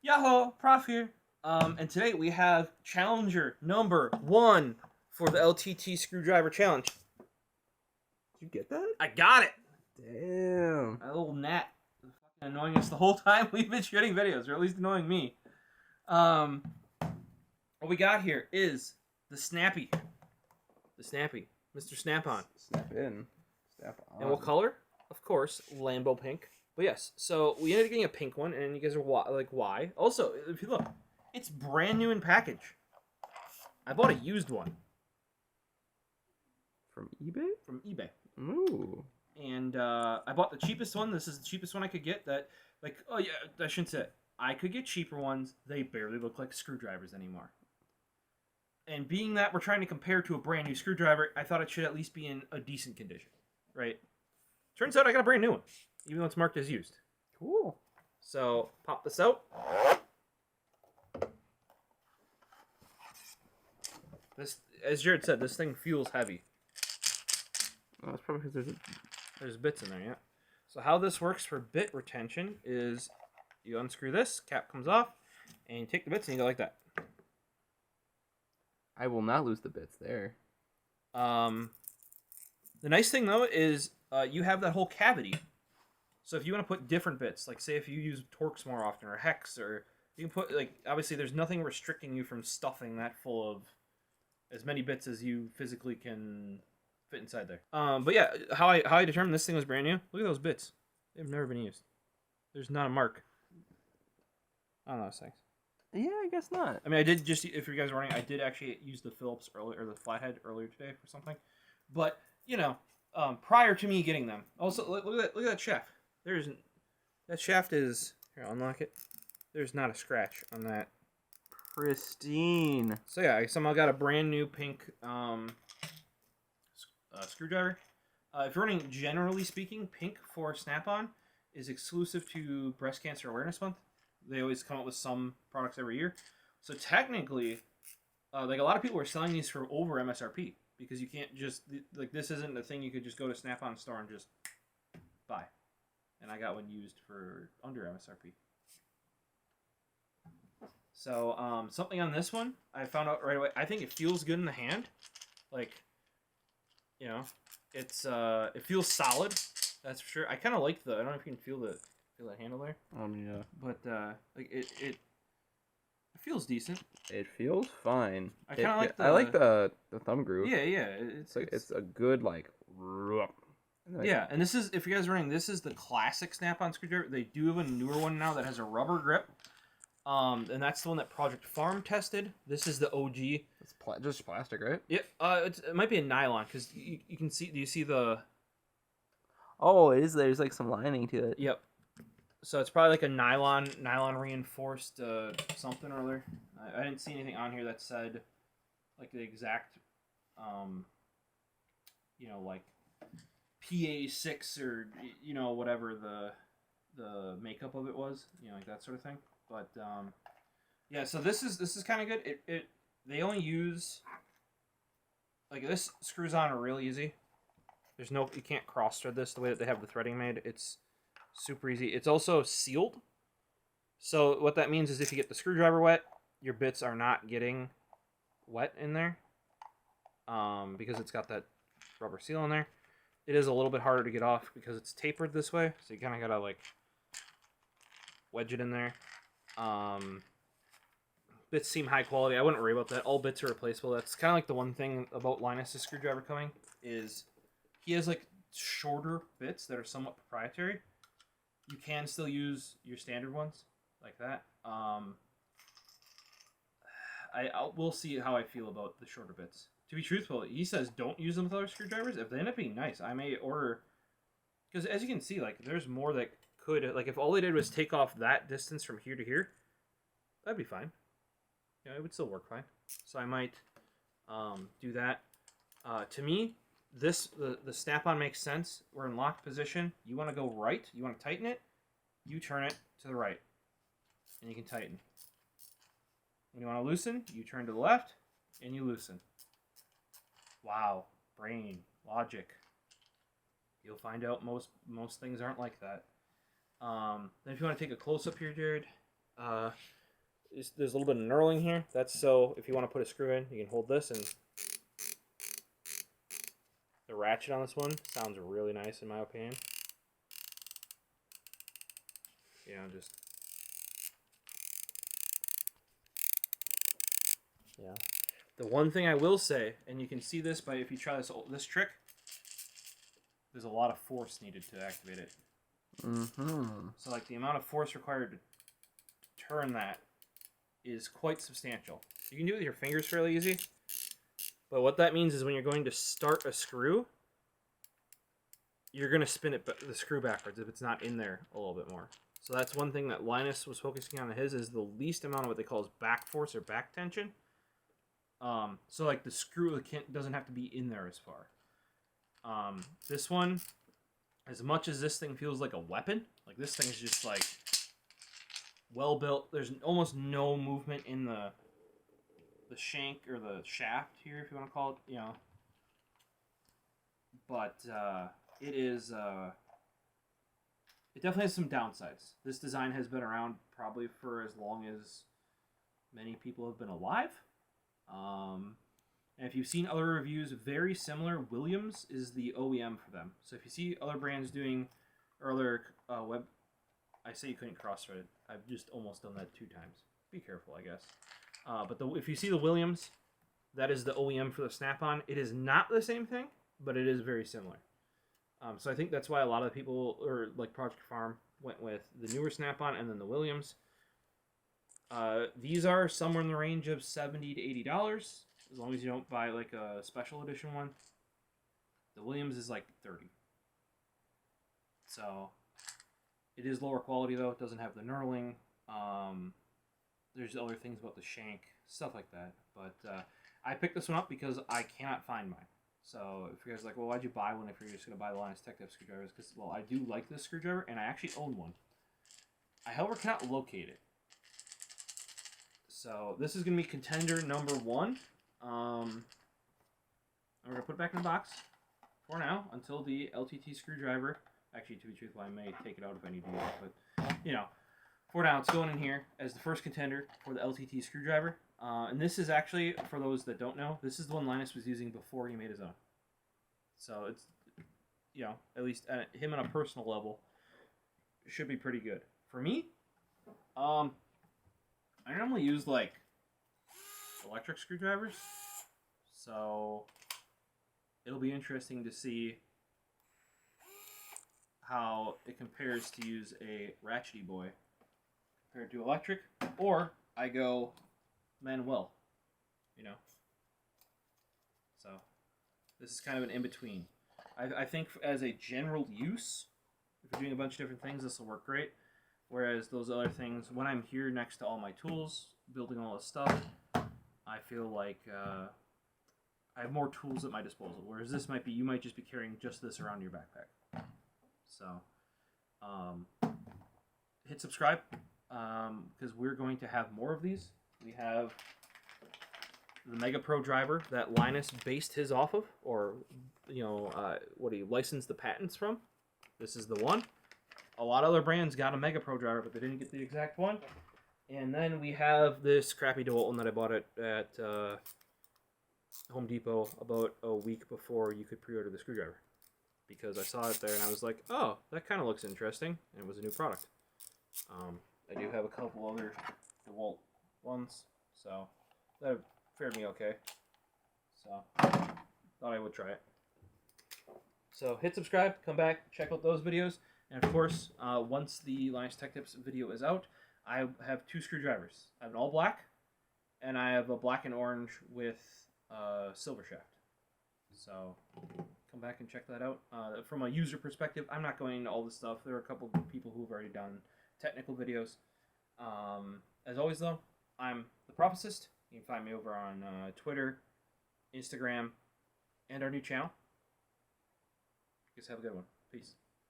Yahoo! Prof here. And today we have challenger number 1 for the LTT screwdriver challenge. Did you get that? I got it! Damn. That little gnat is fucking annoying us the whole time we've been shooting videos, or at least annoying me. What we got here is the Snappy. The Snappy. Mr. Snap-on. Snap in. Snap on. And what color? Of course, Lambo pink. But yes, so we ended up getting a pink one, and you guys are like, why? Also, if you look, it's brand new in package. I bought a used one. From eBay? From eBay. Ooh. And I bought the cheapest one. This is the cheapest one I could get. That, like, oh yeah, I shouldn't say it. I could get cheaper ones. They barely look like screwdrivers anymore. And being that we're trying to compare to a brand new screwdriver, I thought it should at least be in a decent condition, right? Turns out I got a brand new one, even though it's marked as used. Cool. So, pop this out. This, as Jared said, this thing feels heavy. Oh, that's probably because There's bits in there, yeah. So how this works for bit retention is you unscrew this, cap comes off, and you take the bits and you go like that. I will not lose the bits there. The nice thing, though, is you have that whole cavity. So if you want to put different bits, like say if you use Torx more often or Hex, or you can put, like, obviously there's nothing restricting you from stuffing that full of as many bits as you physically can fit inside there. But yeah, how I determined this thing was brand new, look at those bits. They've never been used. There's not a mark on those things. Yeah, I guess not. I mean, I did just, if you guys were wondering, I did actually use the Phillips earlier, or the flathead earlier today for something. But, you know, prior to me getting them, also, look at that shaft. That shaft is, here, I'll unlock it. There's not a scratch on that. Pristine. So yeah, I somehow got a brand new pink screwdriver. If you're running, generally speaking, pink for Snap-on is exclusive to Breast Cancer Awareness Month. They always come up with some products every year. So technically, like, a lot of people are selling these for over MSRP because you can't just, like, this isn't a thing you could just go to Snap-on store and just buy. And I got one used for under MSRP. So, something on this one, I found out right away. I think it feels good in the hand. Like, you know, it's, it feels solid. That's for sure. I kind of like I don't know if you can feel that handle there. Yeah. But, like, it feels decent. It feels fine. I kind of like I like the thumb groove. Yeah, yeah. It's a good, like... Yeah, and this is, if you guys are running, this is the classic Snap-on screwdriver. They do have a newer one now that has a rubber grip. And that's the one that Project Farm tested. This is the OG. It's just plastic, right? Yeah, it might be a nylon, because you can see, do you see the... Oh, it is. There's like some lining to it. Yep. So it's probably like a nylon reinforced something or other. I didn't see anything on here that said, like, the exact, you know, like, PA6 or, you know, whatever the makeup of it was, you know, like that sort of thing. But yeah, so this is kind of good. They only use, like, this screws on real easy. There's no, you can't cross thread this the way that they have the threading made. It's super easy. It's also sealed. So what that means is if you get the screwdriver wet, your bits are not getting wet in there, because it's got that rubber seal in there. It is a little bit harder to get off because it's tapered this way, so you kind of gotta, like, wedge it in there. Bits seem high quality. I wouldn't worry about that. All bits are replaceable. That's kind of like the one thing about Linus' screwdriver coming, is he has, like, shorter bits that are somewhat proprietary. You can still use your standard ones like that. We'll see how I feel about the shorter bits. To be truthful, he says don't use them with other screwdrivers. If they end up being nice, I may order, because as you can see, like, there's more that could, like, if all they did was take off that distance from here to here, that'd be fine. You know, it would still work fine. So I might do that. To me, the Snap-on makes sense. We're in locked position. You want to go right. You want to tighten it. You turn it to the right, and you can tighten. When you want to loosen, you turn to the left, and you loosen. Wow, brain, logic. You'll find out most things aren't like that. Then if you want to take a close-up here, Jared, there's a little bit of knurling here. That's so if you want to put a screw in, you can hold this, and the ratchet on this one sounds really nice in my opinion. You know, just yeah. The one thing I will say, and you can see this by if you try this trick, there's a lot of force needed to activate it. Mm-hmm. So like the amount of force required to turn that is quite substantial. You can do it with your fingers fairly easy, but what that means is when you're going to start a screw, you're going to spin the screw backwards if it's not in there a little bit more. So that's one thing that Linus was focusing on his, is the least amount of what they call is back force or back tension. So like the screw doesn't have to be in there as far. This one, as much as this thing feels like a weapon, like this thing is just like well built. There's almost no movement in the shank or the shaft here, if you want to call it, you know. But it is it definitely has some downsides. This design has been around probably for as long as many people have been alive. And if you've seen other reviews, very similar. Williams is the OEM for them. So if you see other brands doing, or other I say you couldn't cross-thread it. I've just almost done that 2 times. Be careful, I guess. But if you see the Williams, that is the OEM for the Snap-on. It is not the same thing, but it is very similar. So I think that's why a lot of people, or like Project Farm, went with the newer Snap-on and then the Williams. These are somewhere in the range of $70 to $80, as long as you don't buy like a special edition one. The Williams is like $30. So it is lower quality though. It doesn't have the knurling. There's other things about the shank, stuff like that. But I picked this one up because I cannot find mine. So if you guys are like, well, why'd you buy one if you're just going to buy the Linus Tech Tips screwdrivers? Because, well, I do like this screwdriver, and I actually own one. I, however, cannot locate it. So this is going to be contender number 1. I'm going to put it back in the box for now until the LTT screwdriver. Actually, to be truthful, I may take it out if I need to use it. But, you know, for now, it's going in here as the first contender for the LTT screwdriver. And this is actually, for those that don't know, this is the one Linus was using before he made his own. So it's, you know, at least him on a personal level, should be pretty good. For me, I normally use like electric screwdrivers, so it'll be interesting to see how it compares to use a ratchety boy compared to electric, or I go manual, you know. So this is kind of an in-between. I think as a general use, if you're doing a bunch of different things, this will work great. Whereas those other things, when I'm here next to all my tools, building all this stuff, I feel like I have more tools at my disposal. Whereas this might be, you might just be carrying just this around your backpack. So, hit subscribe, because we're going to have more of these. We have the Mega Pro driver that Linus based his off of, or, you know, what he licensed the patents from. This is the one. A lot of other brands got a Mega Pro driver, but they didn't get the exact one. And then we have this crappy DeWalt one that I bought at Home Depot about a week before you could pre-order the screwdriver. Because I saw it there and I was like, oh, that kind of looks interesting. And it was a new product. I do have a couple other DeWalt ones, so that fared me okay. So, thought I would try it. So, hit subscribe, come back, check out those videos. And of course, once the Linus Tech Tips video is out, I have 2 screwdrivers. I have an all black, and I have a black and orange with silver shaft. So, come back and check that out. From a user perspective, I'm not going into all this stuff. There are a couple of people who have already done technical videos. As always, though, I'm TheProfosist. You can find me over on Twitter, Instagram, and our new channel. Guys, have a good one. Peace.